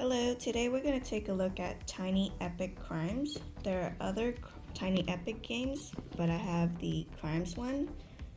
Hello, today we're going to take a look at Tiny Epic Crimes. There are other Tiny Epic games, but I have the Crimes one,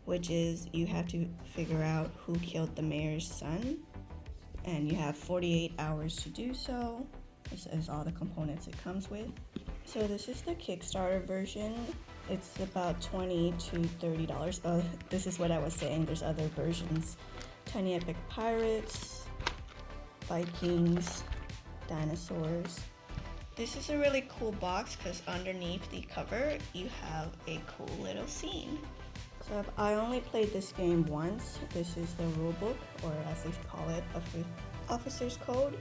which is you have to figure out who killed the mayor's son, and you have 48 hours to do so. This is all the components it comes with. So this is the Kickstarter version. It's about $20 to $30. Oh, this is what I was saying, there's other versions. Tiny Epic Pirates, Vikings, dinosaurs. This is a really cool box because underneath the cover you have a cool little scene. So I only played this game once. This is the rulebook, or as they call it, Officer's Code.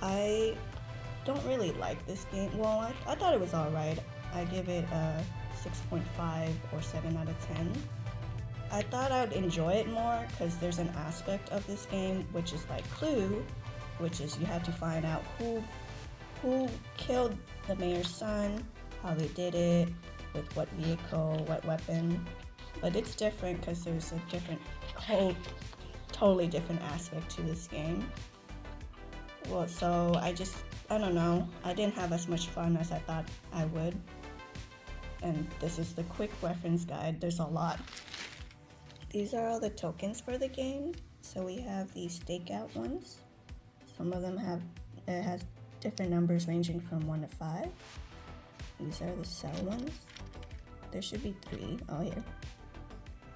I don't really like this game. Well, I thought it was alright. I give it a 6.5 or 7 out of 10. I thought I would enjoy it more because there's an aspect of this game which is like Clue, which is you have to find out who killed the mayor's son, how they did it, with what vehicle, what weapon. But it's different because there's a totally different aspect to this game. Well, so I don't know, I didn't have as much fun as I thought I would. And this is the quick reference guide. There's a lot. These are all the tokens for the game. So we have these stakeout ones. Some of them has different numbers ranging from 1 to 5. These are the cell ones. There should be 3. Oh, here.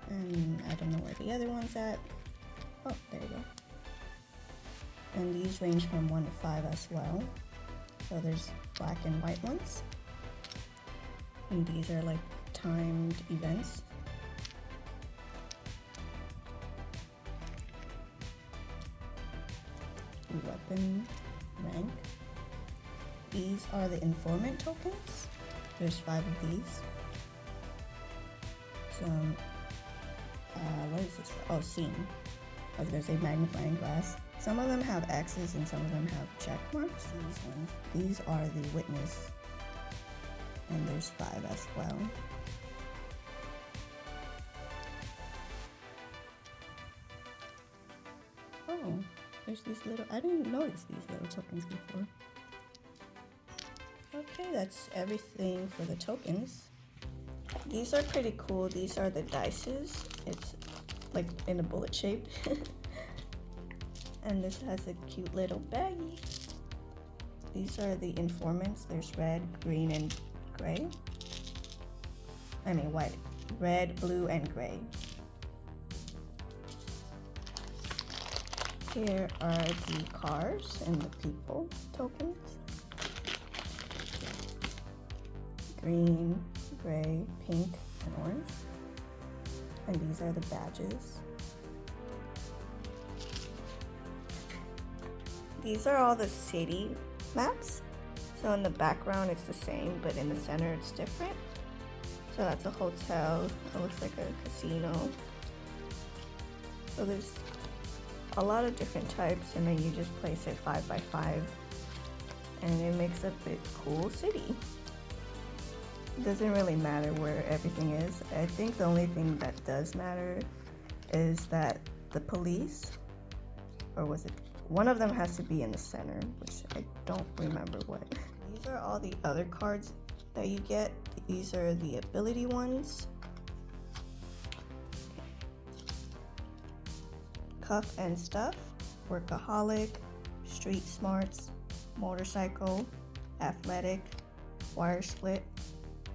And I don't know where the other one's at. Oh, there you go. And these range from 1 to 5 as well. So there's black and white ones. And these are like timed events. Weapon rank. These are the informant tokens. There's 5 of these. Some what is this for? Oh, scene. I was gonna say magnifying glass. Some of them have X's and some of them have check marks. These are the witness, and there's 5 as well. Oh, there's these little, I didn't notice these little tokens before. Okay, that's everything for the tokens. These are pretty cool. These are the dices. It's like in a bullet shape. And this has a cute little baggie. These are the informants. There's red, green, and gray. I mean white. Red, blue, and gray. Here are the cars and the people tokens. Green, gray, pink, and orange. And these are the badges. These are all the city maps. So in the background it's the same, but in the center it's different. So that's a hotel. It looks like a casino. So there's a lot of different types, and then you just place it 5 by 5, and it makes a big cool city. It doesn't really matter where everything is. I think the only thing that does matter is that the police, or was it, one of them has to be in the center, which I don't remember what. These are all the other cards that you get. These are the ability ones. Cuff and Stuff, Workaholic, Street Smarts, Motorcycle, Athletic, Wire Split,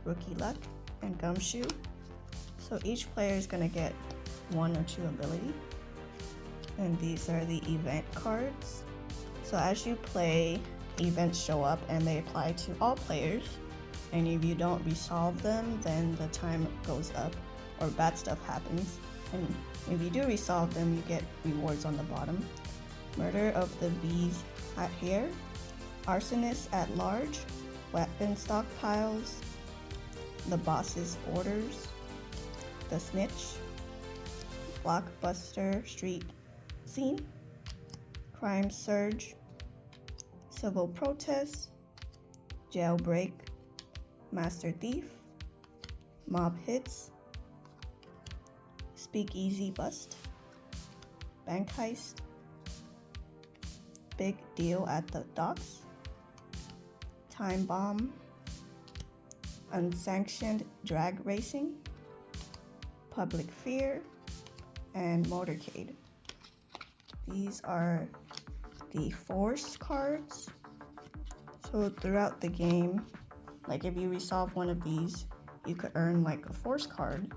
Rookie Luck, and Gumshoe. So each player is going to get 1 or 2 ability. And these are the event cards. So as you play, events show up and they apply to all players. And if you don't resolve them, then the time goes up or bad stuff happens. And if you do resolve them, you get rewards on the bottom. Murder of the Bee's Hair, Arsonist at Large, Weapon Stockpiles, The Boss's Orders, The Snitch, Blockbuster Street Scene, Crime Surge, Civil Protest, Jailbreak, Master Thief, Mob Hits, Speakeasy Bust, Bank Heist, Big Deal at the Docks, Time Bomb, Unsanctioned Drag Racing, Public Fear, and Motorcade. These are the force cards. So throughout the game, like if you resolve one of these, you could earn like a force card,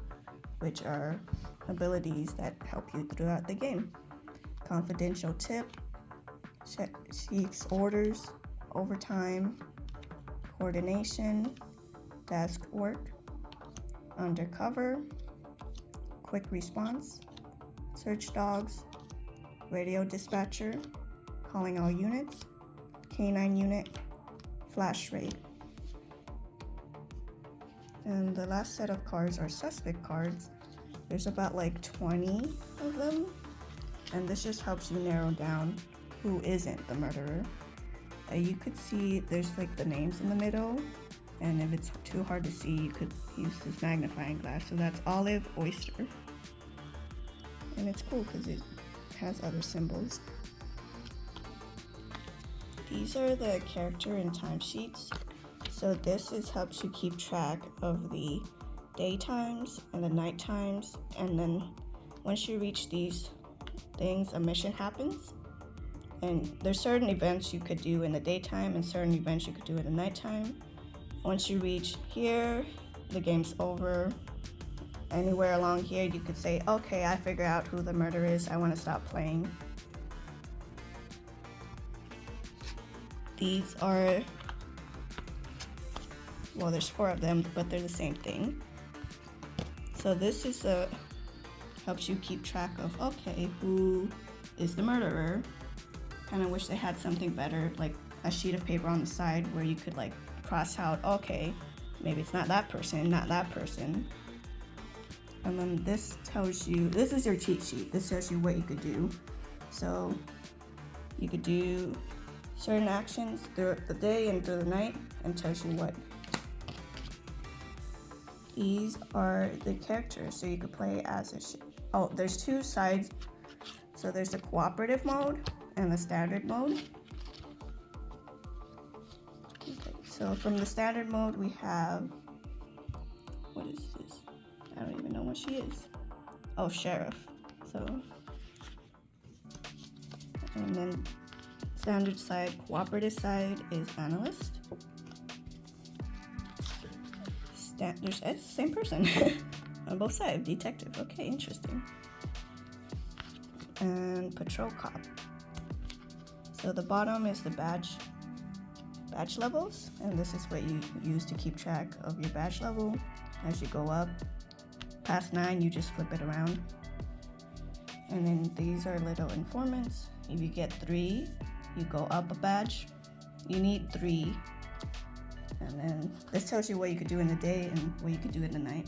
which are abilities that help you throughout the game. Confidential Tip, Seeks Orders, Overtime, Coordination, Desk Work, Undercover, Quick Response, Search Dogs, Radio Dispatcher, Calling All Units, Canine Unit, Flash Raid. And the last set of cards are suspect cards. There's about like 20 of them, and this just helps you narrow down who isn't the murderer. You could see there's like the names in the middle, and if it's too hard to see, you could use this magnifying glass. So that's Olive Oyster, and it's cool because it has other symbols. These are the character and timesheets. So this helps you keep track of the daytimes and the night times, and then once you reach these things, a mission happens. And there's certain events you could do in the daytime and certain events you could do in the nighttime. Once you reach here, the game's over. Anywhere along here, you could say, okay, I figure out who the murderer is, I want to stop playing. These are, well, there's 4 of them, but they're the same thing. So this is helps you keep track of, okay, who is the murderer. Kind of wish they had something better, like a sheet of paper on the side where you could like cross out, okay, maybe it's not that person, not that person. And then this tells you, this is your cheat sheet. This tells you what you could do. So you could do certain actions throughout the day and through the night, and tells you what. These are the characters, so you could play as there's 2 sides. So there's the cooperative mode and the standard mode. Okay, so from the standard mode we have, what is this? I don't even know what she is. Oh, sheriff. So, and then standard side, cooperative side is analyst. There's same person on both sides, detective. Okay, interesting. And patrol cop. So the bottom is the badge levels, and this is what you use to keep track of your badge level. As you go up past 9, you just flip it around. And then these are little informants. If you get 3, you go up a badge. You need 3. And then this tells you what you could do in the day and what you could do in the night.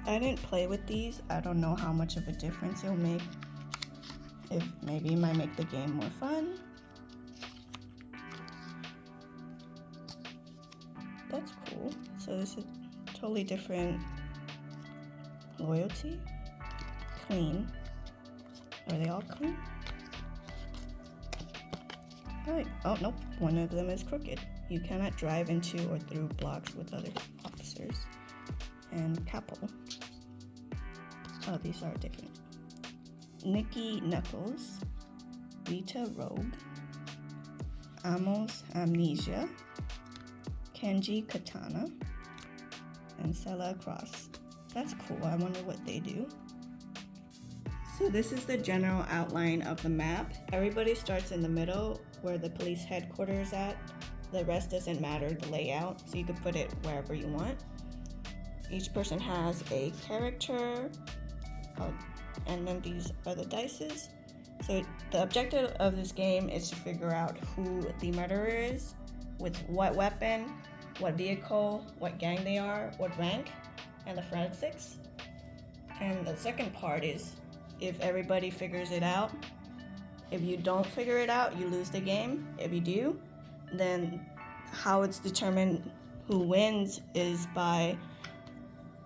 I didn't play with these. I don't know how much of a difference it'll make. If maybe it might make the game more fun. That's cool. So this is totally different. Loyalty. Clean. Are they all clean? Alright. Oh, nope. One of them is crooked. You cannot drive into or through blocks with other officers. And Capo. Oh, these are different. Nikki Knuckles, Rita Rogue, Amos Amnesia, Kenji Katana, and Sella Cross. That's cool. I wonder what they do. So this is the general outline of the map. Everybody starts in the middle where the police headquarters is at. The rest doesn't matter, the layout, so you can put it wherever you want. Each person has a character, and then these are the dices. So the objective of this game is to figure out who the murderer is, with what weapon, what vehicle, what gang they are, what rank, and the forensics. And the second part is if everybody figures it out. If you don't figure it out, you lose the game. If you do, then how it's determined who wins is by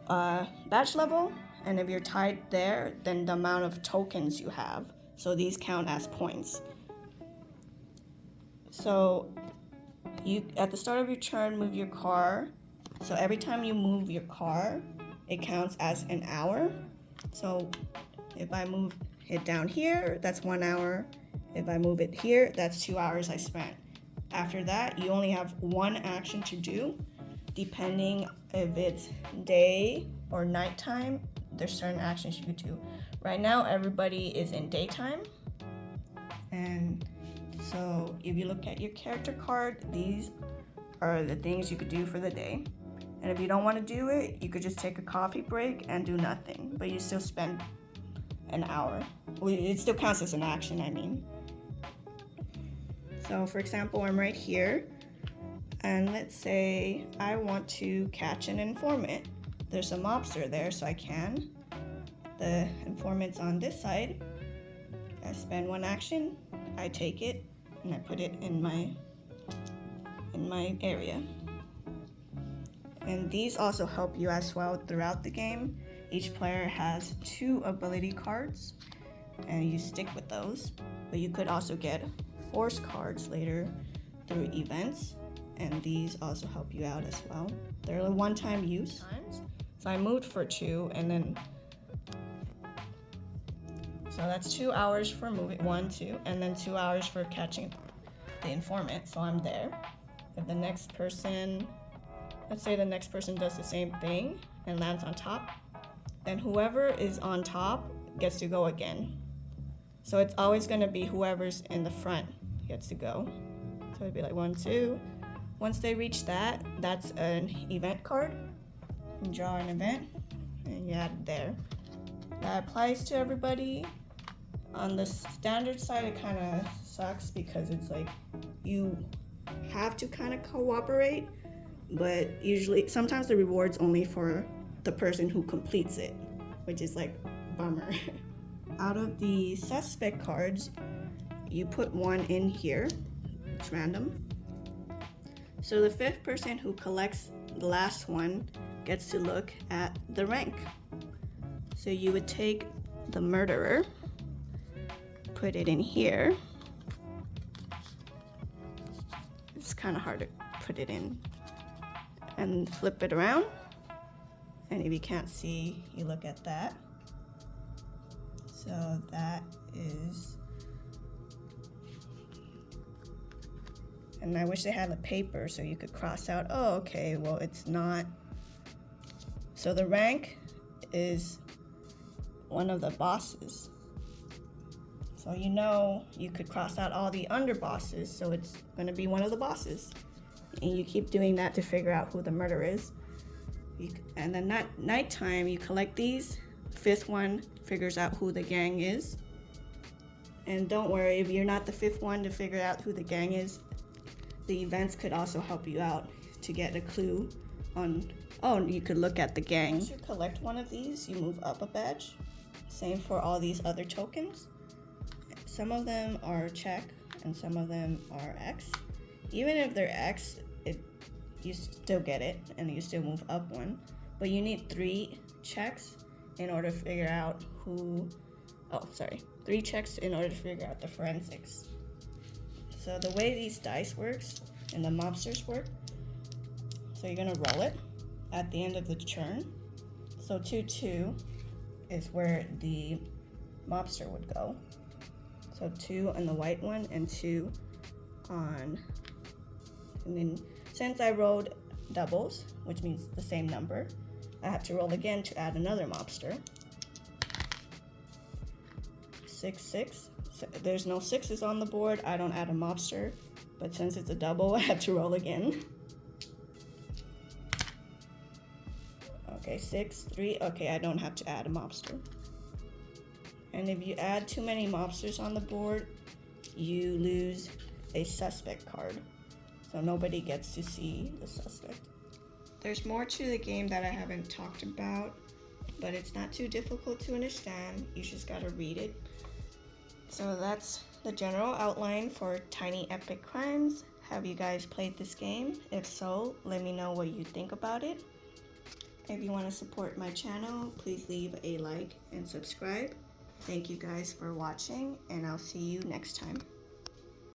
badge level, and if you're tied there, then the amount of tokens you have. So these count as points. So you, at the start of your turn, move your car. So every time you move your car, it counts as an hour. So if I move it down here, that's 1 hour. If I move it here, that's 2 hours I spent. After that, you only have one action to do. Depending if it's day or nighttime, there's certain actions you could do. Right now, everybody is in daytime. And so if you look at your character card, these are the things you could do for the day. And if you don't want to do it, you could just take a coffee break and do nothing, but you still spend an hour. Well, it still counts as an action, I mean. So for example, I'm right here, and let's say I want to catch an informant. There's a mobster there, so I can. The informant's on this side. I spend one action, I take it, and I put it in my area. And these also help you as well throughout the game. Each player has 2 ability cards, and you stick with those. But you could also get force cards later through events, and these also help you out as well. They're a one-time use. So I moved for 2, and then so that's 2 hours for moving 1, 2, and then 2 hours for catching the informant. So I'm there. If the next person, let's say the next person does the same thing and lands on top, then whoever is on top gets to go again. So it's always going to be whoever's in the front gets to go. So it'd be like 1, 2. Once they reach that, that's an event card. You draw an event and you add it there. That applies to everybody. On the standard side, it kind of sucks because it's like you have to kind of cooperate, but usually, sometimes the reward's only for the person who completes it, which is like bummer. Out of the suspect cards, you put 1 in here. It's random. So the 5th person who collects the last one gets to look at the rank. So you would take the murderer, put it in here. It's kind of hard to put it in. And flip it around. And if you can't see, you look at that. So that is, and I wish they had a paper so you could cross out, oh, okay, well, it's not. So the rank is one of the bosses. So you know you could cross out all the underbosses, so it's going to be one of the bosses. And you keep doing that to figure out who the murderer is. And then at nighttime, you collect these. 5th one figures out who the gang is. And don't worry, if you're not the 5th one to figure out who the gang is, the events could also help you out to get a clue on, oh, you could look at the gang. Once you collect one of these, you move up a badge. Same for all these other tokens. Some of them are check and some of them are X. Even if they're X, you still get it and you still move up 1. But you need 3 checks in order to figure out who, 3 checks in order to figure out the forensics. So the way these dice works and the mobsters work, so you're gonna roll it at the end of the turn. So 2, 2 is where the mobster would go. So 2 on the white one and 2 on, and then since I rolled doubles, which means the same number, I have to roll again to add another mobster. 6, 6. So there's no 6s on the board, I don't add a mobster, but since it's a double, I have to roll again. Okay, 6, 3, okay, I don't have to add a mobster. And if you add too many mobsters on the board, you lose a suspect card. So nobody gets to see the suspect. There's more to the game that I haven't talked about, but it's not too difficult to understand. You just gotta read it. So that's the general outline for Tiny Epic Crimes. Have you guys played this game? If so, let me know what you think about it. If you want to support my channel, please leave a like and subscribe. Thank you guys for watching, and I'll see you next time.